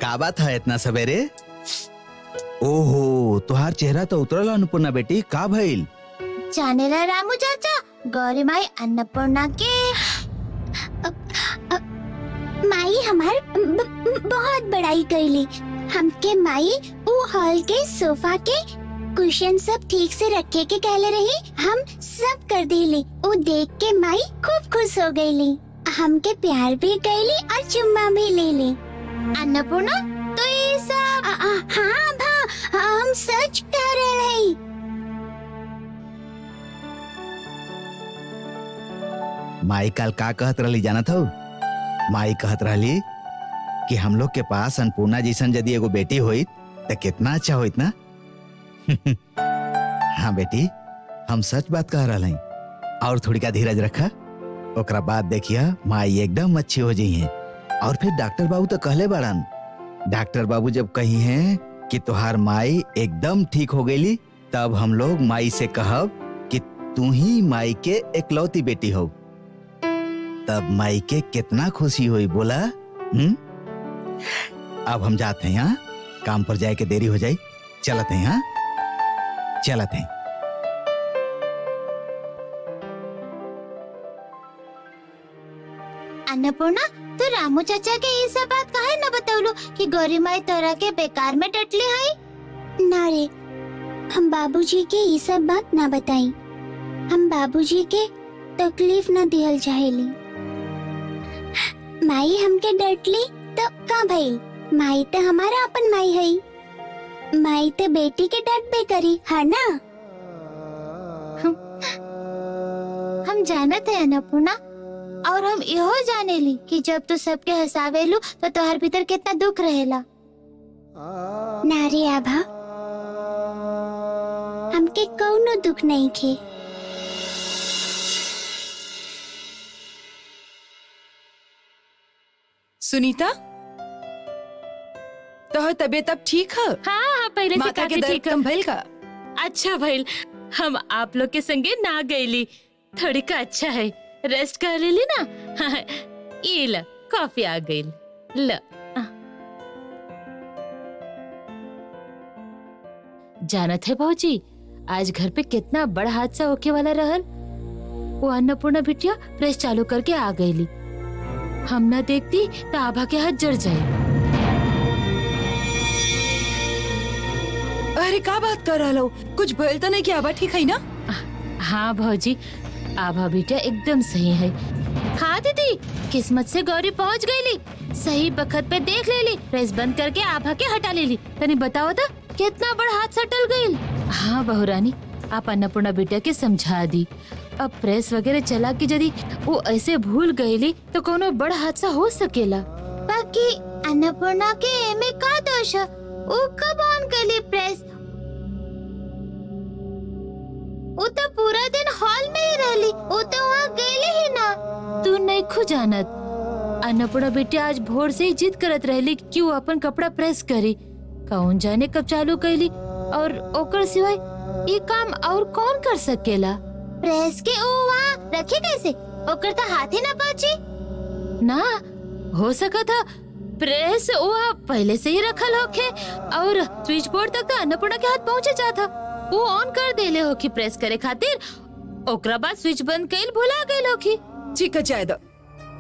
का बात है इतना सवेरे? ओहो, तुहार चेहरा तो उतरल अन्नपूर्णा बेटी, का भइल? जाने ला रामू चाचा, गौरी माई अन्नपूर्णा के माई हमार बहुत बड़ाई कैली। हमके माई वो हॉल के सोफा के कुशन सब ठीक से रखे के कहले रही, हम सब कर देली। वो देख के माई खूब खुश हो गईली, हमके प्यार भी कैली और चुम्मा भी ले ली। अन्नपूर्णा तो ये सब हाँ भा, हम सच कह रहे हैं। माई कल का कहत रहली जानत हो? माई कहत रहली कि हम लोग के पास अन्नपूर्णा जैसन यदि एगो बेटी होइत तो कितना अच्छा होइत ना। हाँ बेटी, हम सच बात कह रहे हैं। और थोड़ी का धीरज रखा, ओकरा बाद देखिया माई एकदम अच्छी हो जाई है। और फिर डॉक्टर बाबू तो कहले बाड़न, डॉक्टर बाबू जब कही हैं कि तुहार माई एकदम ठीक हो गईली, तब हम लोग माई से कहब कि तू ही माई के इकलौती बेटी हो। तब माई के कितना खुशी हुई बोला। अब हम जाते हैं, यहाँ काम पर जाए के देरी हो जाए, चलते हैं। चलते हैं। अन्नपूर्णा, तो रामू चाचा के ये सब बात काहे न बतौलू कि गौरी माई तोरा के बेकार में डटली है? ना रे, हम बाबूजी के ये सब बात ना बताई। हम बाबूजी के तकलीफ न दिहल चाहेली। माई हमके डटली तो का भइल? माई तो हमारा अपन माई है। माई तो बेटी के डट बे करी है ना। हम जानत है अन्नपूर्णा, और हम इहो जानेली कि जब तू सबके हंसावेलू तो तोहर भीतर कितना दुख रहेला। नारी आभा, हमके कौनो दुख नहीं खे। सुनीता, तो तबीयत अब ठीक है? हाँ, पहले से माता के काफी दर्द ठीक है। कम भइल का? अच्छा भइल, हम आप लोग के संगे ना गईली, थोड़ी का अच्छा है, रेस्ट कर लेली ना। हाँ, ये ल कॉफी आ गई, ल। जानत है भौजी, आज घर पे कितना बड़ा हादसा होके वाला रहल। वो अन्नपूर्णा बिटिया प्रेस चालू करके आ गईली। हम ना देखती तो आभा के हाथ जड़ जाए। अरे का बात कर रहा हो? कुछ भइल तो नहीं कि आभा ठीक है ना? हाँ भौजी, आभा बेटा एकदम सही है। हाँ दीदी, किस्मत से गौरी पहुंच गईली, सही बखत पे देख लेली, प्रेस बंद करके आभा के हटा लेली। तनी बताओ तो कितना बड़ा हादसा टल गईल। हाँ बहुरानी, आप अन्नपूर्णा बेटा के समझा दी। अब प्रेस वगैरह चला के यदि वो ऐसे भूल गईली तो कोनो बड़ा हादसा हो सकेला। बाकी अन्नपूर्णा के एमे का दोष है? वो कब ऑन कली प्रेस? वो तो पूरा दिन हॉल में ही रहली, वो तो वहाँ गईली ही ना। तू नहीं खु जानत, अन्नपूर्णा बेटिया आज भोर से ही जिद करत रहली कि वो अपन कपड़ा प्रेस करी। कौन जाने कब चालू कैली, और ओकर सिवाय ये काम और कौन कर सकेला? प्रेस के वो वहाँ रखे कैसे? ओकर तो हाथ ही ना पहुँची। ना हो सका था प्रेस वो पहले से ही रखल होके, और स्विच बोर्ड तक तो अन्नपूर्णा के हाथ पहुँचे जाता। वो ऑन कर देले होकी प्रेस करे खातिर, ओकरा बाद स्विच बंद कइल भुला गइल होकी। ठीक है, जाए दो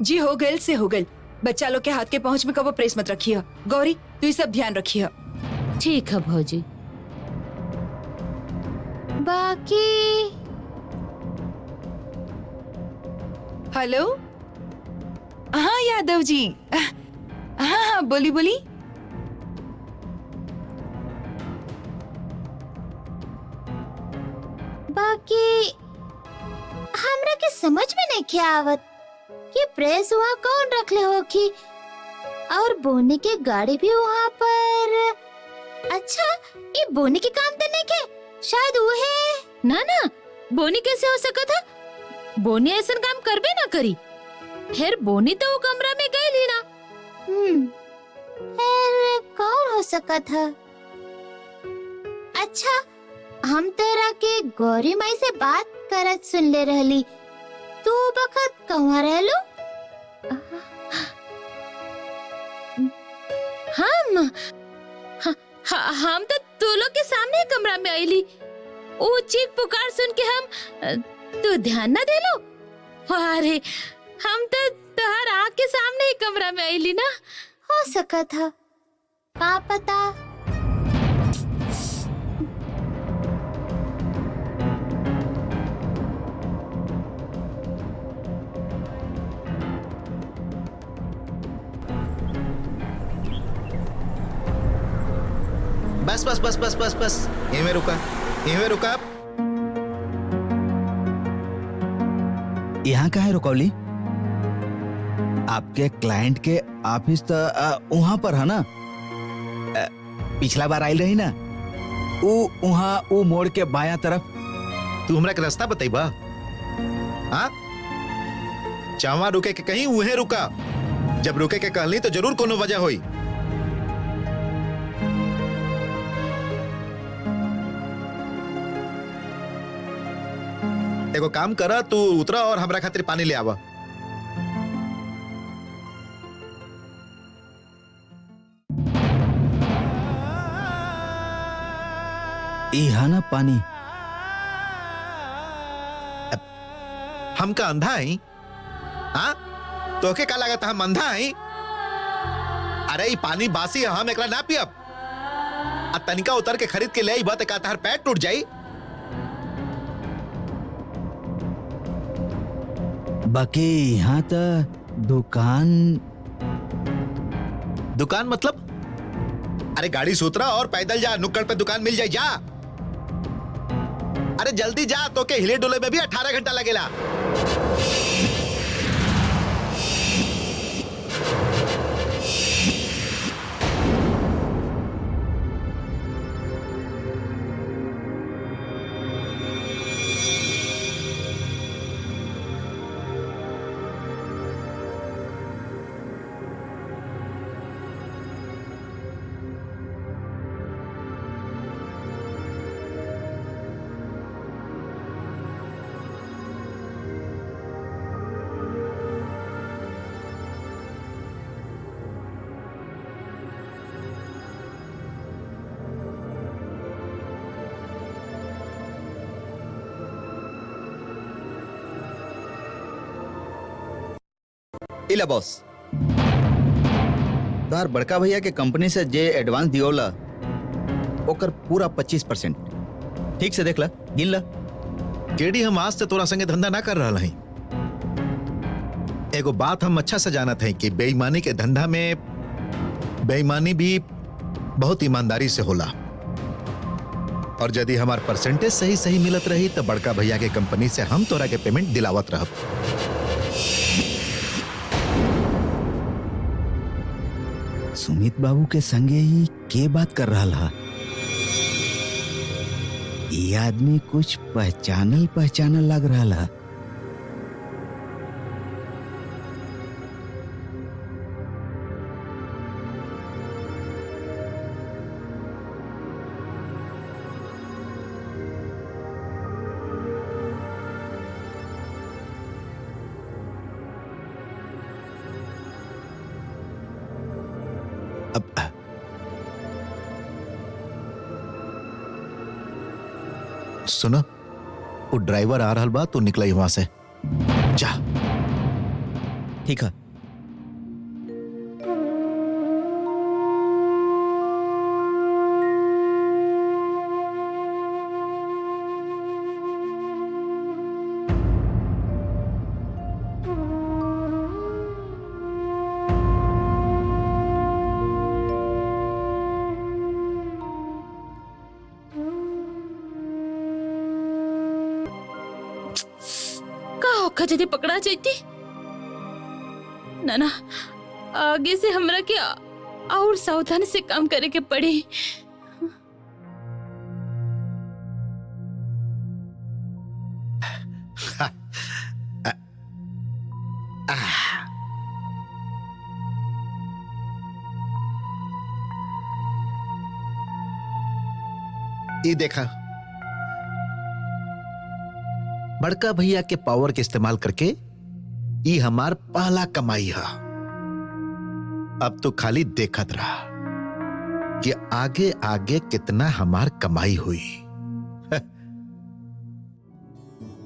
जी, हो गइल से हो गइल। बच्चा लोग के हाथ के पहुँच में कबो प्रेस मत रखिए। गौरी, तू सब ध्यान रखिए। ठीक है भौजी। बाकी हेलो, हाँ यादव जी, हाँ हाँ बोली बोली। बाकी हमरा के समझ में नहीं क्या आवत कि प्रेस वहाँ कौन रखले होगी, और बोनी के गाड़ी भी वहाँ पर। अच्छा, ये बोनी के काम तो नहीं के? शायद वो है ना ना, बोनी कैसे हो सका था? बोनी ऐसा काम करबे ना करी। फिर बोनी तो वो कमरा में गई ही ना। फिर कौन हो सका था? अच्छा, हम तेरा के गौरी माई से बात करत सुन ले रहली, तू बखत कहाँ रहलू? हम हम तो तू लोग के सामने ही कमरा में आईली। वो चीख पुकार सुन के हम तू ध्यान ना दे लो। अरे हम तो तुहार आँख के सामने ही कमरा में आईली ना। हो सका था, का पता। बस बस बस बस बस बस यहीं रुका, यहीं रुका। यहाँ कहाँ है रुकौली? आपके क्लाइंट के ऑफिस तो वहां पर है ना? पिछला बार आई रही ना, वहां वो मोड़ के बायां तरफ। तू हमरा के रास्ता बताइबा? हाँ, चावा रुके के कहीं उहे रुका। जब रुके के कहली तो जरूर कोनो वजह होई। एगो काम करा, तू उतरा और हमरा खातिर पानी ले आवा। है ना पानी? हमका अंधा है? हाँ, तोके का लागत हम अंधा है? अरे ये पानी बासी है, हम एकरा ना पियब। आ तनिका उतर के खरीद के ले आई बात का तार पैर टूट जाई। बाकी यहाँ तो दुकान मतलब? अरे गाड़ी से उतरा और पैदल जा, नुक्कड़ पे दुकान मिल जाए, जा। अरे जल्दी जा, तो के हिले डुले में भी 18 घंटा लगेला। इला बॉस, तार बड़का भैया के कंपनी से जे एडवांस दियोला ओकर पूरा 25%। ठीक से देख ला, गिन ला। केडी, हम आज से तोरा संगे धंधा ना कर रहा है। एगो बात हम अच्छा से जानत है कि बेईमानी के धंधा में बेईमानी भी बहुत ईमानदारी से होला। और यदि हमार परसेंटेज सही सही मिलत रही तो बड़का भैया के कंपनी से हम तोरा के पेमेंट दिलावत रहब। सुमित बाबू के संगे ही के बात कर रहा है? ये आदमी कुछ पहचानल लग रहा है। सुनो, वो ड्राइवर आ रहा बा, तू निकला वहां से जा। ठीक है। यदि पकड़ा जाती ना, आगे से हमरा के और सावधानी से काम करे के पड़े। ये देखा, बड़का भैया के पावर के इस्तेमाल करके ये हमार पहला कमाई है। अब तो खाली देखत रहा। कि आगे आगे कितना हमार कमाई हुई।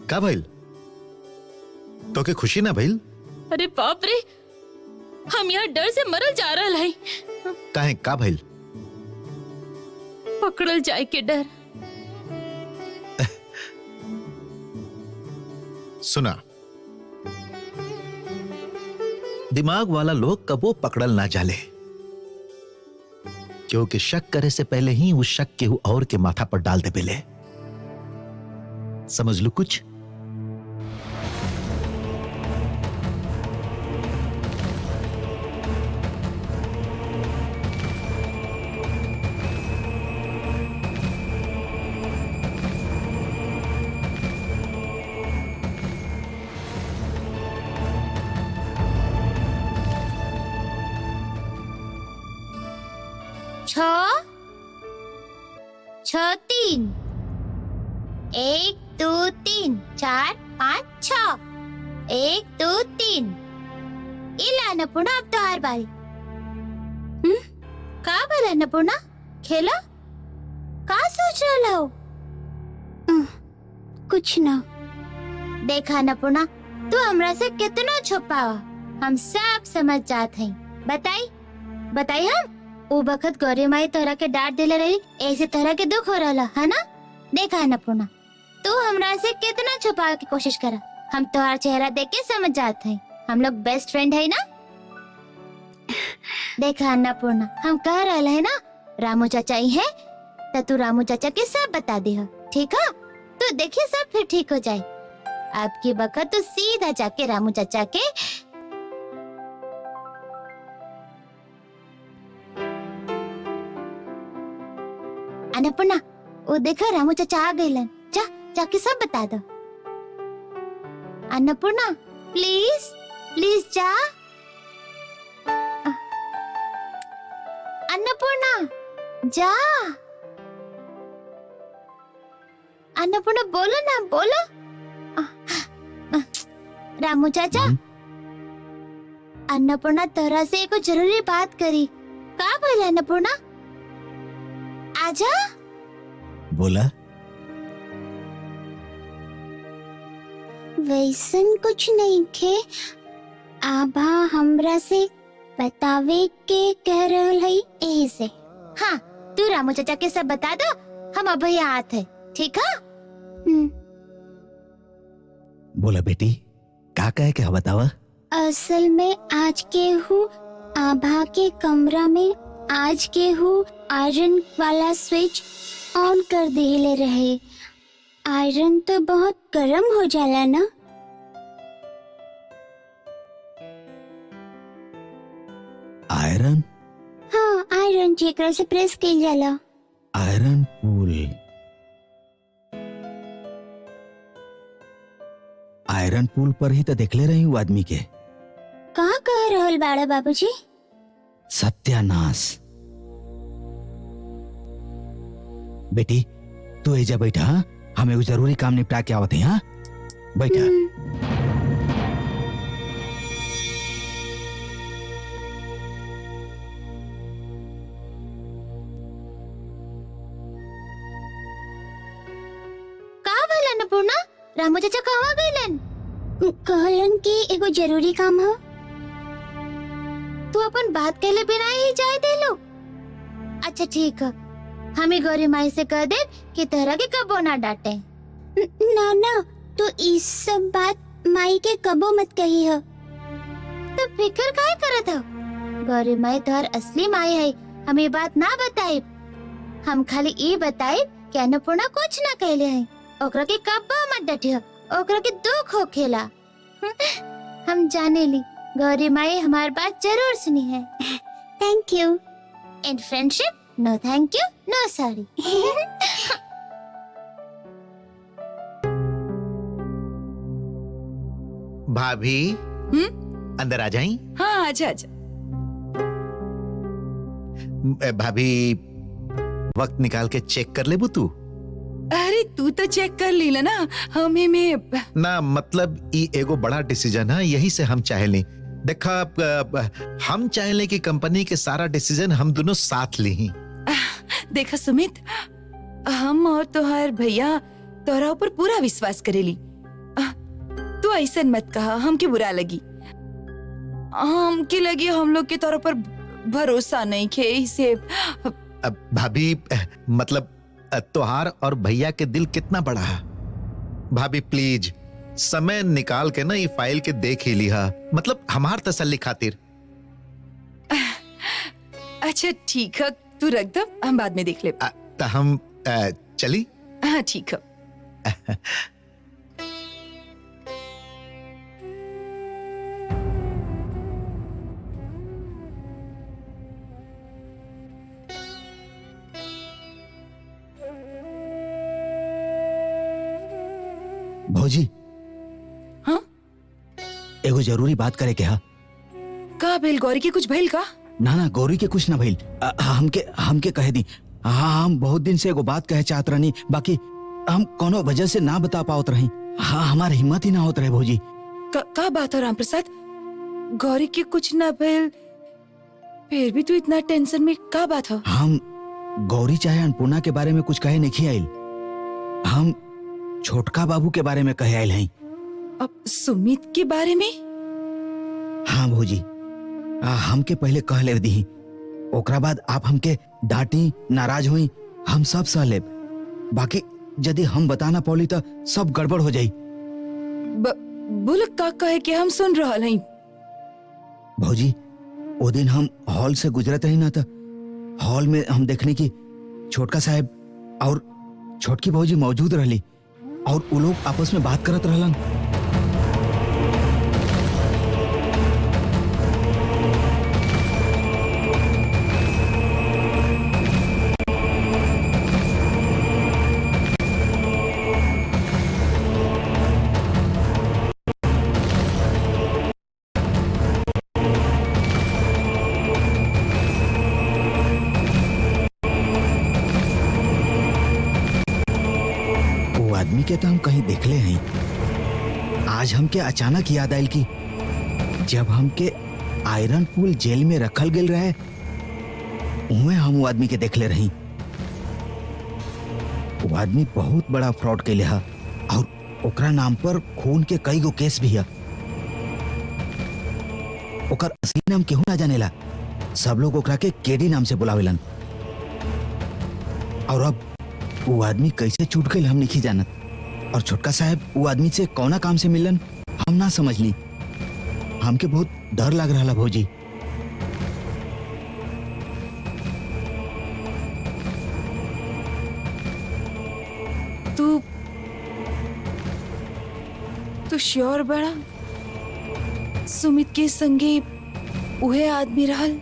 का भइल? तो के खुशी ना भइल? अरे बाप रे, हम यहाँ डर से मरल जा रहा है। काहे का भइल? पकड़ल जाए के डर। सुना, दिमाग वाला लोग कबो पकड़ल ना जाले, क्योंकि शक करे से पहले ही उस शक के और के माथा पर डाल दे बेले। समझ लो कुछ? छ 3 1 2 3 4 5 6 1 2 3 इला अन्नपूर्णा, अब तो हर बारी। का बोला अन्नपूर्णा? खेला? का सोच रहा हो? कुछ ना। देखा अन्नपूर्णा, तू हमरा से कितना छुपावा, हम सब समझ जात हैं। बताई हम वो बखत गौरी माई तोरा के डांट दिले रही, ऐसे तरह के दुख हो रहा है ना? देखा अन्नपूर्णा, तू हमरा से कितना छुपावे की कोशिश करा, हम तोहार चेहरा देख के समझ जाते हैं, हम लोग बेस्ट फ्रेंड है ना। देखा अन्नपूर्णा, हम कह रहे हैं ना, रामू चाचा ही है, तो तू रामू चाचा के सब बता दे, ठीक है? तो देखिए सब फिर ठीक हो जाए। आपकी बखत तो सीधा जाके रामू चाचा के अन्नपूर्णा, वो देखा रामू चाचा आ गए, जाके सब बता दो। अन्नपूर्णा प्लीज जा। अन्नपूर्णा जा। अन्नपूर्णा बोलो ना, बोलो। रामू चाचा, अन्नपूर्णा तोरा से एक जरूरी बात करी। का बोला अन्नपूर्णा? आजा। बोला? वैसन कुछ नहीं खे, आभा हमरा से बतावे के कह रहल है, यही से। हाँ, तू रामू चाचा के सब बता दो, हम अब यहाँ आते हैं, ठीक है? बोला बेटी, का कहे के बतावा? असल में आज के हूँ आभा के कमरा में, आज के हूँ आयरन वाला स्विच ऑन कर देले रहे। आयरन तो बहुत गर्म हो जाला ना। आयरन? हाँ, आयरन जेकरा से प्रेस किया जाला। आयरन पूल। आयरन पूल पर ही तो देखले रही हूँ आदमी के। का कह रहल बाड़ा बाबूजी? सत्यानाश। बेटी तू एजा बैठा, हाँ? हमें वो जरूरी काम निपटा के आवत है। हाँ बैठा। का भला अन्नपूर्णा, रामू चाचा कहाँ गइलन? कहलन कि एगो जरूरी काम है। तू अपन बात कहले बिना ही जाए दे लो। अच्छा ठीक है, हमें गौरी माई से कह दे कि तरह के कबो ना डांटे। ना, तू इस सब बात माई के कबो मत कही हो। तो फिक्र काहे करत हो? गौरी माई तोहर असली माई है, हम ये बात ना बताई। हम खाली ये बताई कि अन्नपूर्णा कुछ ना कहले है, ओकरा के कबो मत डांटियो, ओकरा के दुख होखेला। हम जाने ली गौरी माई हमारी बात जरूर सुनी है। Thank you. In friendship no thank you, no sorry. भाभी अंदर आ जाई। हाँ आजा आजा। भाभी वक्त निकाल के चेक कर ले तू। अरे तू तो चेक कर ली ना, हमें में ना मतलब ई एगो बड़ा डिसीजन है, यही से हम चाहेली। देखा हम चाहेले कि कंपनी के सारा डिसीजन हम दोनों साथ ली। देखा सुमित, हम और तोहार भैया तोहरा ऊपर पूरा विश्वास करेली। तू ऐसा मत कहा, हमके बुरा लगी। हमके लगी हम लोग के तोहरा पर भरोसा नहीं खे, इसे भाभी मतलब तोहार और भैया के दिल कितना बड़ा है। भाभी प्लीज समय निकाल के ना ये फाइल के देख ही लिहा, मतलब हमार तसल्ली खातिर। अच्छा ठीक है, तू रख दो, हम बाद में देख ले। तो हम चली। हाँ ठीक है। भौजी, हाँ एगो जरूरी बात करे के हा। का भेल गौरी के कुछ भेल का? ना ना गौरी के कुछ ना भइल। हमके कहे दी। हाँ हम बहुत दिन से एगो बात कहे चाहत रहनी, बाकी हम कोनो वजह से ना बता पावत रही। हाँ हमार हिम्मत ही ना होत रहे भौजी। का बात है राम प्रसाद? गौरी के कुछ ना भेल फिर भी तू इतना टेंशन में, का बात है? हम गौरी चाहे अन्नपूर्णा के बारे में कुछ कहे नहीं आइल, हम छोटका बाबू के बारे में कहे आइल हैं। अब सुमित के बारे में? हाँ भौजी, हमके पहले कह ले दी, ओकरा बाद आप हमके डांटी नाराज हुई, हम सब सह लेब। बाकी यदि हम बताना पौली तो सब गड़बड़ हो जाई। बोल का कहे कि हम सुन रहा नहीं। भौजी वो दिन हम हॉल से गुजरत रही ना, तो हॉल में हम देखने की छोटका साहब और छोटकी भौजी मौजूद रहली और वो लोग आपस में बात करत रहलन। आदमी के तो हम कहीं देखले हैं। आज हमके अचानक याद आयल कि जब हमके आयरन पूल जेल में रखल गेल रहे, उहे हम वो आदमी के देखले रही। वो आदमी बहुत बड़ा फ्रॉड कैले है और ओकरा नाम पर खून के कई गो केस भी है। ओकर असली नाम केहू ना जानेला, सब लोग ओकरा के केडी नाम से बुलावेलन। और अब वो आदमी कैसे छूट गए हम नहीं जानत, और छोटका साहब वो आदमी से कौना काम से मिलन हम ना समझ ली। हमके बहुत डर लग रहा भौजी। तू श्योर बड़ा सुमित के संगे उहे आदमी रहल?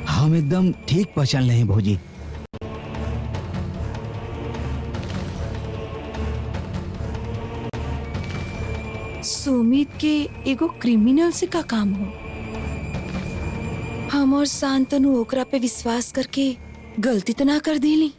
हम एकदम ठीक पहचान ले हैं भौजी। सुमित के एगो क्रिमिनल से का काम हो? हम और शांतनु ओकरा पे विश्वास करके गलती तो ना कर देली?